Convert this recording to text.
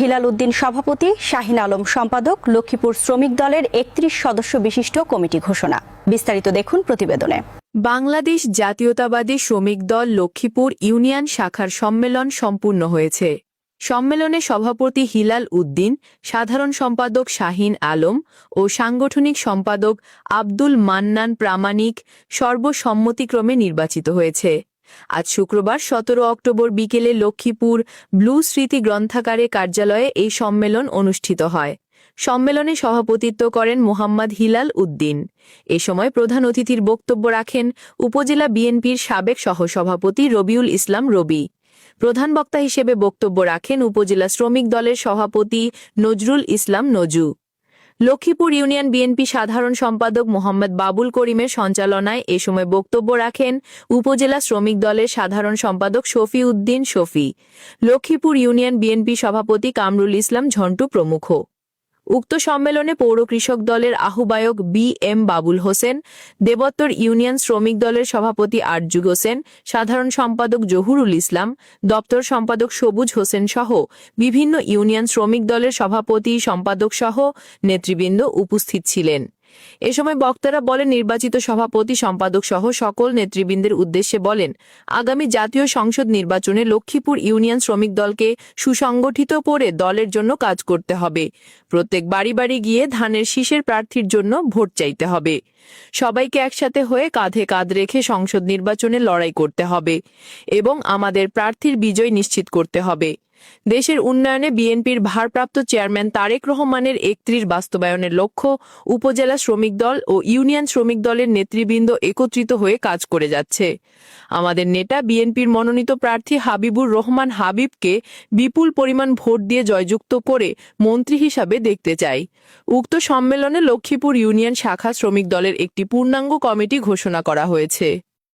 Hilal Uddin সভাপতি, শাহিন আলম সম্পাদক, লক্ষ্মীপুর শ্রমিক দলের ৩১ সদস্য বিশিষ্ট কমিটি ঘোষণা। বিস্তারিত দেখুন প্রতিবেদনে। বাংলাদেশ জাতীয়তাবাদী শ্রমিক দল লক্ষ্মীপুর ইউনিয়ন শাখার সম্মেলন সম্পূর্ণ হয়েছে। সম্মেলনে সভাপতি হিলাল উদ্দিন, সাধারণ সম্পাদক শাহিন আলম ও সাংগঠনিক সম্পাদক আব্দুল মান্নান প্রামাণিক সর্বসম্মতিক্রমে নির্বাচিত হয়েছে। আজ শুক্রবার ১৭ অক্টোবর বিকেলে লক্ষ্মীপুর ব্লু স্মৃতি গ্রন্থাগারে কার্যালয়ে এই সম্মেলন অনুষ্ঠিত হয়। সম্মেলনে সভাপতিত্ব করেন মোহাম্মদ হিলাল উদ্দিন। এ সময় প্রধান অতিথির বক্তব্য রাখেন উপজেলা বিএনপির সাবেক সহসভাপতি রবিউল ইসলাম রবি। প্রধান বক্তা হিসেবে বক্তব্য রাখেন উপজেলা শ্রমিক দলের সভাপতি নজরুল ইসলাম নজু। লক্ষ্মীপুর ইউনিয়ন বিএনপি সাধারণ সম্পাদক মোহাম্মদ বাবুল করিমের সঞ্চালনায় এ সময় বক্তব্য রাখেন উপজেলা শ্রমিক দলের সাধারণ সম্পাদক শফি উদ্দিন শফি, লক্ষ্মীপুর ইউনিয়ন বিএনপি সভাপতি কামরুল ইসলাম ঝন্টু প্রমুখ। উক্ত সম্মেলনে পৌর কৃষক দলের আহ্বায়ক বি.এম. বাবুল হোসেন, দেবত্তর ইউনিয়ন শ্রমিক দলের সভাপতি আরজু হোসেন, সাধারণ সম্পাদক জহুরুল ইসলাম, দপ্তর সম্পাদক সবুজ হোসেন সহ বিভিন্ন ইউনিয়ন শ্রমিক দলের সভাপতি, সম্পাদক সহ নেতৃবৃন্দ উপস্থিত ছিলেন। এ সময় বক্তারা বলেন, নির্বাচিত সভাপতি, সম্পাদক সহ সকল নেতৃবৃন্দের উদ্দেশ্যে বলেন, আগামী জাতীয় সংসদ নির্বাচনে লক্ষ্মীপুর ইউনিয়ন শ্রমিক দলকে সুসংগঠিত করে দলের জন্য কাজ করতে হবে। প্রত্যেক বাড়ি বাড়ি গিয়ে ধানের শীষের প্রার্থীর জন্য ভোট চাইতে হবে। সবাইকে একসাথে হয়ে কাঁধে কাঁধ রেখে সংসদ নির্বাচনে লড়াই করতে হবে এবং আমাদের প্রার্থীর বিজয় নিশ্চিত করতে হবে। দেশের উন্নয়নে বিএনপির ভারপ্রাপ্ত চেয়ারম্যান তারেক রহমানের ৩১ বাস্তবায়নের লক্ষ্য উপজেলা শ্রমিক দল ও ইউনিয়ন শ্রমিক দলের নেতৃবৃন্দ একত্রিত হয়ে কাজ করে যাচ্ছে। আমাদের নেতা বিএনপির মনোনীত প্রার্থী হাবিবুর রহমান হাবিবকে বিপুল পরিমাণ ভোট দিয়ে জয়যুক্ত করে মন্ত্রী হিসাবে দেখতে চাই। উক্ত সম্মেলনে লক্ষ্মীপুর ইউনিয়ন শাখা শ্রমিক দলের একটি পূর্ণাঙ্গ কমিটি ঘোষণা করা হয়েছে।